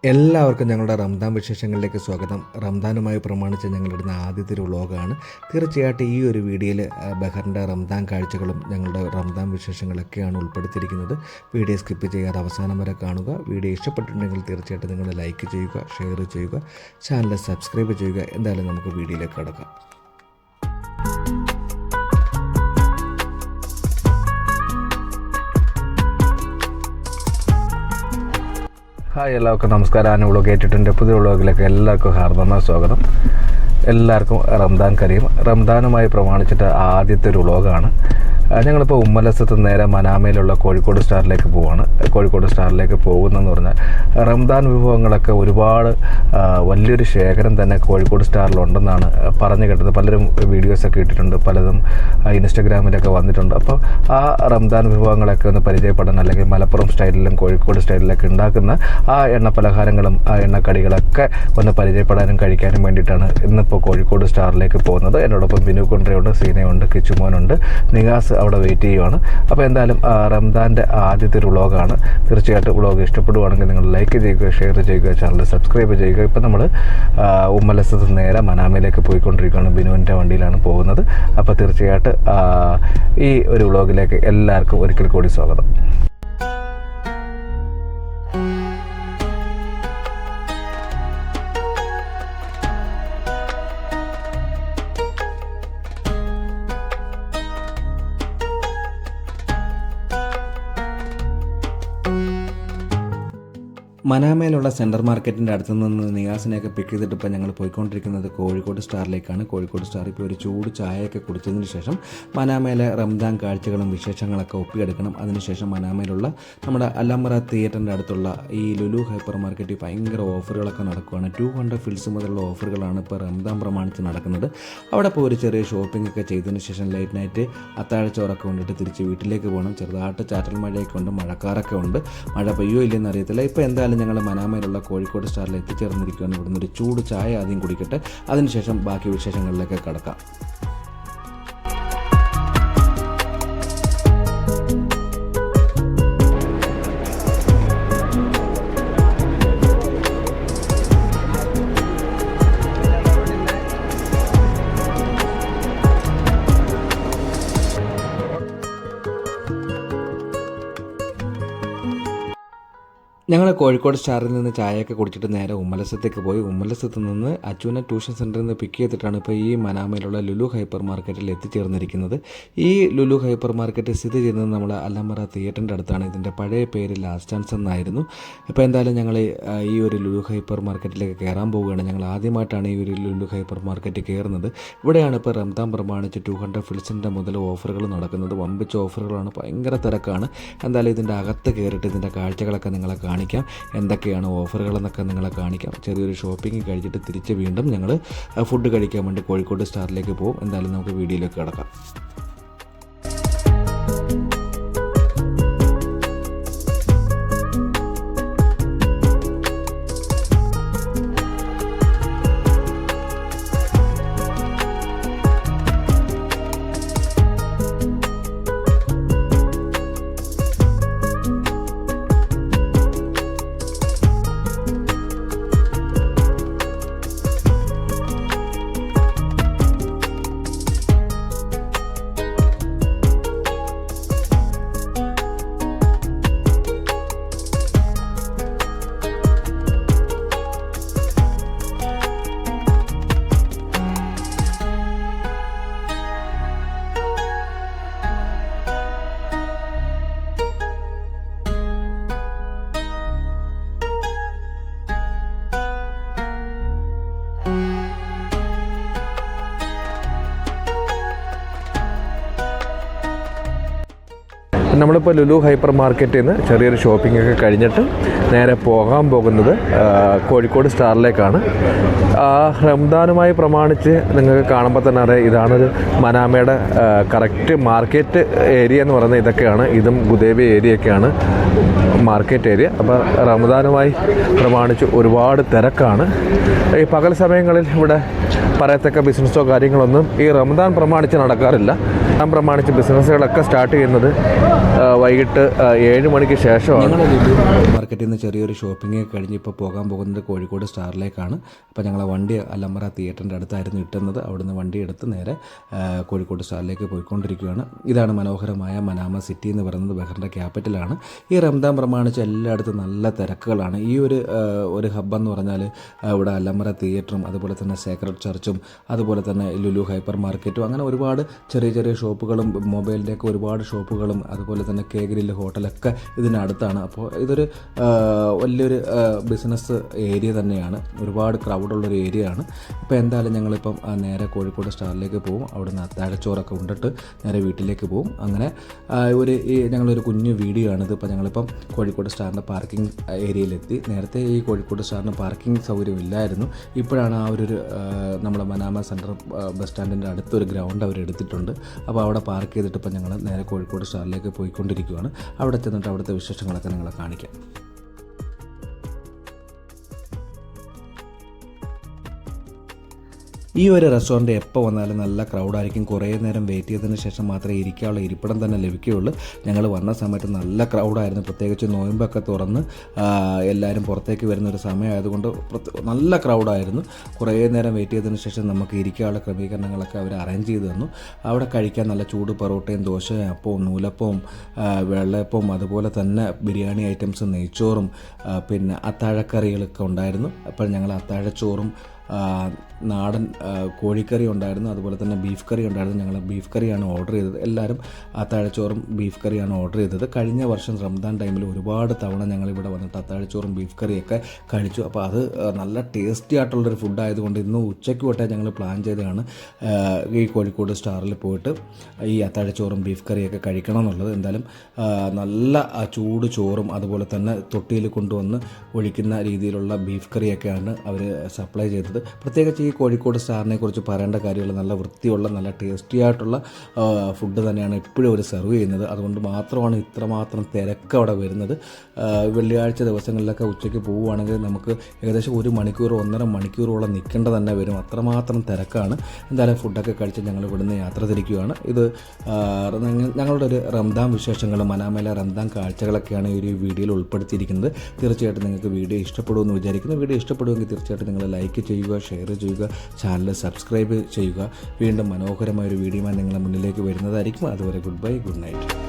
എല്ലാവർക്കും ഞങ്ങളുടെ റംദാൻ വിശേഷങ്ങളിലേക്ക് സ്വാഗതം. റംദാനുമായി പ്രമാണിച്ച് ഞങ്ങളിടുന്ന ആദ്യത്തെ ഒരു വ്ളോഗാണ്. തീർച്ചയായിട്ടും ഈ ഒരു വീഡിയോയിൽ ബഹറിൻ്റെ റംദാൻ കാഴ്ചകളും ഞങ്ങളുടെ റംദാൻ വിശേഷങ്ങളൊക്കെയാണ് ഉൾപ്പെടുത്തിയിരിക്കുന്നത്. വീഡിയോ സ്കിപ്പ് ചെയ്യാതെ അവസാനം വരെ കാണുക. വീഡിയോ ഇഷ്ടപ്പെട്ടിട്ടുണ്ടെങ്കിൽ തീർച്ചയായിട്ടും നിങ്ങൾ ലൈക്ക് ചെയ്യുക, ഷെയർ ചെയ്യുക, ചാനൽ സബ്സ്ക്രൈബ് ചെയ്യുക. എന്തായാലും നമുക്ക് വീഡിയോയിലേക്ക് കടക്കാം. ഹായ്, എല്ലാവർക്കും നമസ്കാരം. ഞാൻ വ്ളോഗ് കേട്ടിട്ടുണ്ട്. പുതിയ വ്ളോഗിലേക്ക് എല്ലാവർക്കും ഹാർദമായ സ്വാഗതം. എല്ലാവർക്കും റംദാൻ കരീം. റംദാനുമായി പ്രമാണിച്ചിട്ട് ആദ്യത്തെ ഒരു വ്ളോഗാണ്. ഞങ്ങളിപ്പോൾ ഉമ്മലസത്ത് നേരെ മനാമയിലുള്ള കോഴിക്കോട് സ്റ്റാറിലേക്ക് പോവുകയാണ്. കോഴിക്കോട് സ്റ്റാറിലേക്ക് പോകുന്നതെന്ന് പറഞ്ഞാൽ റംദാൻ വിഭവങ്ങളൊക്കെ ഒരുപാട് വലിയൊരു ശേഖരം തന്നെ കോഴിക്കോട് സ്റ്റാറിലുണ്ടെന്നാണ് പറഞ്ഞു കേട്ടത്. പലരും വീഡിയോസൊക്കെ ഇട്ടിട്ടുണ്ട്, പലതും ഇൻസ്റ്റഗ്രാമിലൊക്കെ വന്നിട്ടുണ്ട്. അപ്പോൾ ആ റംദാൻ വിഭവങ്ങളൊക്കെ ഒന്ന് പരിചയപ്പെടാൻ, അല്ലെങ്കിൽ മലപ്പുറം സ്റ്റൈലിലും കോഴിക്കോട് സ്റ്റൈലിലൊക്കെ ഉണ്ടാക്കുന്ന ആ എണ്ണ പലഹാരങ്ങളും ആ എണ്ണക്കടികളൊക്കെ ഒന്ന് പരിചയപ്പെടാനും കഴിക്കാനും വേണ്ടിയിട്ടാണ് ഇന്നിപ്പോൾ കോഴിക്കോട് സ്റ്റാറിലേക്ക് പോകുന്നത്. എന്നോടൊപ്പം ബിനു കുണ്ട്രയുണ്ട്, സീനയുണ്ട്, കിച്ചുമോനുണ്ട്, നിഗാസ് അവിടെ വെയിറ്റ് ചെയ്യുവാണ്. അപ്പോൾ എന്തായാലും റംദാൻ്റെ ആദ്യത്തെ ഒരു വ്ളോഗാണ്. തീർച്ചയായിട്ടും വ്ളോഗ് ഇഷ്ടപ്പെടുവാണെങ്കിൽ നിങ്ങൾ ലൈക്ക് ചെയ്യുക, ഷെയർ ചെയ്യുക, ചാനൽ സബ്സ്ക്രൈബ് ചെയ്യുക. ഇപ്പം നമ്മൾ ഉമ്മലസത്ത് നേരെ മനാമയിലേക്ക് പോയിക്കൊണ്ടിരിക്കുകയാണ്. ബിനുവിൻ്റെ വണ്ടിയിലാണ് പോകുന്നത്. അപ്പോൾ തീർച്ചയായിട്ടും ഈ ഒരു വ്ളോഗിലേക്ക് എല്ലാവർക്കും ഒരിക്കൽ കൂടി സ്വാഗതം. മനാമയിലുള്ള സെൻട്രൽ മാർക്കറ്റിൻ്റെ അടുത്ത് നിന്ന് നിയാസിനെയൊക്കെ പിക്ക് ചെയ്തിട്ട് ഇപ്പോൾ ഞങ്ങൾ പോയിക്കൊണ്ടിരിക്കുന്നത് കോഴിക്കോട് സ്റ്റാറിലേക്കാണ്. കോഴിക്കോട് സ്റ്റാർ ഇപ്പോൾ ഒരു ചൂട് ചായയൊക്കെ കുടിച്ചതിന് ശേഷം മനാമയിലെ റംദാൻ കാഴ്ചകളും വിശേഷങ്ങളൊക്കെ ഒപ്പിയെടുക്കണം. അതിനുശേഷം മനാമയിലുള്ള നമ്മുടെ അല്ലമറ തിയേറ്ററിൻ്റെ അടുത്തുള്ള ഈ ലുലു ഹൈപ്പർ മാർക്കറ്റിൽ ഭയങ്കര ഓഫറുകളൊക്കെ നടക്കുകയാണ്. 200 ഫിൽസ് മുതലുള്ള ഓഫറുകളാണ് ഇപ്പോൾ റംദാൻ പ്രമാണിച്ച് നടക്കുന്നത്. അവിടെ ഇപ്പോൾ ഒരു ചെറിയ ഷോപ്പിംഗ് ഒക്കെ ചെയ്തതിന് ശേഷം ലൈറ്റ് നൈറ്റ് അത്താഴച്ചോറൊക്കെ കൊണ്ടിട്ട് തിരിച്ച് വീട്ടിലേക്ക് പോകണം. ചെറുതായിട്ട് ചാറ്റൽ മഴയൊക്കെ ഉണ്ട്, മഴക്കാരൊക്കെ ഉണ്ട്. മഴ പെയ്യോ ഇല്ലെന്ന് അറിയത്തില്ല. ഇപ്പോൾ എന്തായാലും ഞങ്ങൾ മനാമയിലുള്ള കോഴിക്കോട് സ്റ്റാറിൽ എത്തിച്ചേർന്നിരിക്കുകയാണ്. ഇവിടുന്ന് ഒരു ചൂട് ചായ ആദ്യം കുടിക്കട്ടെ, അതിനുശേഷം ബാക്കി വിശേഷങ്ങളിലേക്ക് കടക്കാം. ഞങ്ങൾ കോഴിക്കോട് സ്റ്റാറിൽ നിന്ന് ചായയൊക്കെ കുടിച്ചിട്ട് നേരെ ഉമ്മലസത്തേക്ക് പോയി. ഉമ്മലസത്ത് നിന്ന് അച്ചുവിനെ ട്യൂഷൻ സെൻറ്ററിൽ നിന്ന് പിക്ക് ചെയ്തിട്ടാണ് ഇപ്പോൾ ഈ മനാമയിലുള്ള ലുലു ഹൈപ്പർ മാർക്കറ്റിൽ എത്തിച്ചേർന്നിരിക്കുന്നത്. ഈ ലുലു ഹൈപ്പർ മാർക്കറ്റ് സ്ഥിതി ചെയ്യുന്നത് നമ്മൾ അല്ലമറ തിയേറ്ററിൻ്റെ അടുത്താണ്. ഇതിൻ്റെ പഴയ പേര് ലാസ്റ്റ് ചാൻസ് എന്നായിരുന്നു. ഇപ്പോൾ എന്തായാലും ഞങ്ങൾ ഈ ഒരു ലുലു ഹൈപ്പർ മാർക്കറ്റിലേക്ക് കയറാൻ പോവുകയാണ്. ഞങ്ങൾ ആദ്യമായിട്ടാണ് ഈ ഒരു ലുലു ഹൈപ്പർ മാർക്കറ്റിൽ കയറുന്നത്. ഇവിടെയാണ് ഇപ്പോൾ റംദാൻ പ്രമാണിച്ച് 200 ഫിൽസിൻ്റെ മുതൽ ഓഫറുകൾ നടക്കുന്നത്. വമ്പിച്ച ഓഫറുകളാണ്, ഭയങ്കര തിരക്കാണ്. എന്തായാലും ഇതിൻ്റെ അകത്ത് കയറിയിട്ട് ഇതിൻ്റെ കാഴ്ചകളൊക്കെ നിങ്ങളെ കാണിക്കാം. എന്തൊക്കെയാണ് ഓഫറുകളെന്നൊക്കെ നിങ്ങളെ കാണിക്കാം. ചെറിയൊരു ഷോപ്പിംഗ് കഴിച്ചിട്ട് തിരിച്ച് വീണ്ടും ഞങ്ങൾ ഫുഡ് കഴിക്കാൻ വേണ്ടി കോഴിക്കോട് സ്റ്റാറിലേക്ക് പോകും. എന്തായാലും നമുക്ക് വീഡിയോയിലേക്ക് കിടക്കാം. നമ്മളിപ്പോൾ ലുലു ഹൈപ്പർ മാർക്കറ്റിൽ നിന്ന് ചെറിയൊരു ഷോപ്പിംഗ് ഒക്കെ കഴിഞ്ഞിട്ട് നേരെ പോകാൻ പോകുന്നത് കോഴിക്കോട് സ്റ്റാറിലേക്കാണ്. റംദാനുമായി പ്രമാണിച്ച് നിങ്ങൾക്ക് കാണുമ്പോൾ തന്നെ അറിയാം, ഇതാണൊരു മനാമയുടെ കറക്റ്റ് മാർക്കറ്റ് ഏരിയ എന്ന് പറയുന്നത് ഇതൊക്കെയാണ്. ഇതും ഗുദേബി ഏരിയയൊക്കെയാണ് മാർക്കറ്റ് ഏരിയ. അപ്പോൾ റമദാനുമായി പ്രമാണിച്ച് ഒരുപാട് തിരക്കാണ്. ഈ പകൽ സമയങ്ങളിൽ ഇവിടെ പറയത്തക്ക ബിസിനസ്സോ കാര്യങ്ങളൊന്നും ഈ റമദാൻ പ്രമാണിച്ച് നടക്കാറില്ല. ഞാൻ പ്രമാണിച്ച് ബിസിനസ്സുകളൊക്കെ സ്റ്റാർട്ട് ചെയ്യുന്നത് വൈകിട്ട് 7 മണിക്ക് ശേഷമാണ്. ഞങ്ങൾ ലുലു മാർക്കറ്റിൽ നിന്ന് ചെറിയൊരു ഷോപ്പിംഗ് കഴിഞ്ഞ് ഇപ്പോൾ പോകാൻ പോകുന്നത് കോഴിക്കോട് സ്റ്റാറിലേക്കാണ്. അപ്പോൾ ഞങ്ങളെ വണ്ടി അലമറ തിയേറ്ററിൻ്റെ അടുത്തായിരുന്നു ഇട്ടുന്നത്. അവിടുന്ന് വണ്ടി എടുത്ത് നേരെ കോഴിക്കോട് സ്റ്റാറിലേക്ക് പോയിക്കൊണ്ടിരിക്കുകയാണ്. ഇതാണ് മനോഹരമായ മനാമ സിറ്റി എന്ന് പറയുന്നത്, ബഹ്റിൻ്റെ ക്യാപിറ്റലാണ്. ഈ റംദാൻ പ്രമാണിച്ച് എല്ലായിടത്തും നല്ല തിരക്കുകളാണ്. ഈ ഒരു ഹബ്ബെന്ന് പറഞ്ഞാൽ ഇവിടെ അലമറ തിയേറ്ററും അതുപോലെ തന്നെ സേക്രഡ് ചർച്ചും അതുപോലെ തന്നെ ലുലു ഹൈപ്പർ മാർക്കറ്റും അങ്ങനെ ഒരുപാട് ചെറിയ ചെറിയ ഷോപ്പുകളും മൊബൈലിൻ്റെയൊക്കെ ഒരുപാട് ഷോപ്പുകളും അതുപോലെ തന്നെ ഗ്രില്ല് ഹോട്ടലൊക്കെ ഇതിനടുത്താണ്. അപ്പോൾ ഇതൊരു വലിയൊരു ബിസിനസ് ഏരിയ തന്നെയാണ്, ഒരുപാട് ക്രൗഡുള്ളൊരു ഏരിയ ആണ്. ഇപ്പോൾ എന്തായാലും ഞങ്ങളിപ്പം നേരെ കോഴിക്കോട് സ്റ്റാറിലേക്ക് പോകും. അവിടുന്ന് അത്താഴച്ചോറൊക്കെ ഉണ്ടിട്ട് നേരെ വീട്ടിലേക്ക് പോകും. അങ്ങനെ ഞങ്ങളൊരു കുഞ്ഞു വീഡിയോ ആണിത്. ഇപ്പോൾ ഞങ്ങളിപ്പം കോഴിക്കോട് സ്റ്റാറിൻ്റെ പാർക്കിംഗ് ഏരിയയിലെത്തി. നേരത്തെ ഈ കോഴിക്കോട് സ്റ്റാറിന് പാർക്കിംഗ് സൗകര്യം ഇല്ലായിരുന്നു. ഇപ്പോഴാണ് നമ്മുടെ മനാമ സെൻട്രൽ ബസ് സ്റ്റാൻഡിൻ്റെ അടുത്തൊരു ഗ്രൗണ്ട് അവർ എടുത്തിട്ടുണ്ട്. അപ്പോൾ അവിടെ പാർക്ക് ചെയ്തിട്ട് ഇപ്പം ഞങ്ങൾ നേരെ കോഴിക്കോട് സ്റ്റാറിലേക്ക് പോയിക്കൊണ്ടിരിക്കുകയാണ്. അവിടെ ചെന്നിട്ട് അവിടുത്തെ വിശേഷങ്ങളൊക്കെ നിങ്ങളെ കാണിക്കാം. ഈ ഒരു റെസ്റ്റോറൻറ്റ് എപ്പോൾ വന്നാലും നല്ല ക്രൗഡായിരിക്കും. കുറേ നേരം വെയിറ്റ് ചെയ്തതിന് ശേഷം മാത്രമേ ഇരിക്കാനുള്ള ഇരിപ്പിടം തന്നെ ലഭിക്കുകയുള്ളൂ. ഞങ്ങൾ വന്ന സമയത്ത് നല്ല ക്രൗഡായിരുന്നു, പ്രത്യേകിച്ച് നോയമ്പൊക്കെ തുറന്ന് എല്ലാവരും പുറത്തേക്ക് വരുന്നൊരു സമയമായതുകൊണ്ട് നല്ല ക്രൗഡായിരുന്നു. കുറേ നേരം വെയിറ്റ് ചെയ്തതിന് ശേഷം നമുക്ക് ഇരിക്കാനുള്ള ക്രമീകരണങ്ങളൊക്കെ അവർ അറേഞ്ച് ചെയ്ത് തന്നു. അവിടെ കഴിക്കാൻ നല്ല ചൂട് പൊറോട്ടയും ദോശയും അപ്പവും നൂലപ്പവും വെള്ളയപ്പവും അതുപോലെ തന്നെ ബിരിയാണി ഐറ്റംസും നെയ്ച്ചോറും പിന്നെ അത്താഴക്കറികളൊക്കെ ഉണ്ടായിരുന്നു. അപ്പോൾ ഞങ്ങൾ അത്താഴച്ചോറും നാടൻ കോഴിക്കറി ഉണ്ടായിരുന്നു, അതുപോലെ തന്നെ ബീഫ് കറി ഉണ്ടായിരുന്നു. ഞങ്ങൾ ബീഫ് കറിയാണ് ഓർഡർ ചെയ്തത്. എല്ലാവരും അത്താഴച്ചോറും ബീഫ് കറിയാണ് ഓർഡർ ചെയ്തത്. കഴിഞ്ഞ വർഷം റംദാൻ ടൈമിൽ ഒരുപാട് തവണ ഞങ്ങളിവിടെ വന്നിട്ട് അത്താഴച്ചോറും ബീഫ് കറിയൊക്കെ കഴിച്ചു. അപ്പോൾ അത് നല്ല ടേസ്റ്റി ആയിട്ടുള്ളൊരു ഫുഡായതുകൊണ്ട് ഇന്ന് ഉച്ചയ്ക്ക് തൊട്ടേ ഞങ്ങൾ പ്ലാൻ ചെയ്തതാണ് ഈ കോഴിക്കോട് സ്റ്റാറിൽ പോയിട്ട് ഈ അത്താഴച്ചോറും ബീഫ് കറിയൊക്കെ കഴിക്കണം എന്നുള്ളത്. എന്തായാലും നല്ല ചൂട് ചോറും അതുപോലെ തന്നെ തൊട്ടിയിൽ കൊണ്ടുവന്ന് ഒഴിക്കുന്ന രീതിയിലുള്ള ബീഫ് കറിയൊക്കെയാണ് അവർ സപ്ലൈ ചെയ്തത്. പ്രത്യേകിച്ച് ഈ കോഴിക്കോട് സ്റ്റാറിനെ കുറിച്ച് പറയേണ്ട കാര്യമുള്ള നല്ല വൃത്തിയുള്ള നല്ല ടേസ്റ്റി ആയിട്ടുള്ള ഫുഡ് തന്നെയാണ് എപ്പോഴും അവർ സെർവ് ചെയ്യുന്നത്. അതുകൊണ്ട് മാത്രമാണ് ഇത്രമാത്രം തിരക്ക് അവിടെ വരുന്നത്. വെള്ളിയാഴ്ച ദിവസങ്ങളിലൊക്കെ ഉച്ചയ്ക്ക് പോവുകയാണെങ്കിൽ നമുക്ക് ഏകദേശം 1 മണിക്കൂർ 1.5 മണിക്കൂറോളം നിൽക്കേണ്ട തന്നെ വരും, അത്രമാത്രം തിരക്കാണ്. എന്തായാലും ഫുഡൊക്കെ കഴിച്ച് ഞങ്ങൾ ഇവിടുന്ന് യാത്ര തിരിക്കുകയാണ്. ഇത് ഞങ്ങളുടെ ഒരു റംദാൻ വിശേഷങ്ങൾ, മനാമയിലെ റംദാൻ കാഴ്ചകളൊക്കെയാണ് ഈ ഒരു വീഡിയോയിൽ ഉൾപ്പെടുത്തിയിരിക്കുന്നത്. തീർച്ചയായിട്ടും നിങ്ങൾക്ക് വീഡിയോ ഇഷ്ടപ്പെടുമെന്ന് വിചാരിക്കുന്നു. വീഡിയോ ഇഷ്ടപ്പെടുമെങ്കിൽ തീർച്ചയായിട്ടും നിങ്ങൾ ലൈക്ക് ചെയ്യുക, ഷെയർ ചെയ്യുക, ചാനൽ സബ്സ്ക്രൈബ് ചെയ്യുക. വീണ്ടും മനോഹരമായൊരു വീഡിയോയുമായി നിങ്ങളുടെ മുന്നിലേക്ക് വരുന്നതായിരിക്കും. അതുവരെ ഗുഡ് ബൈ, ഗുഡ് നൈറ്റ്.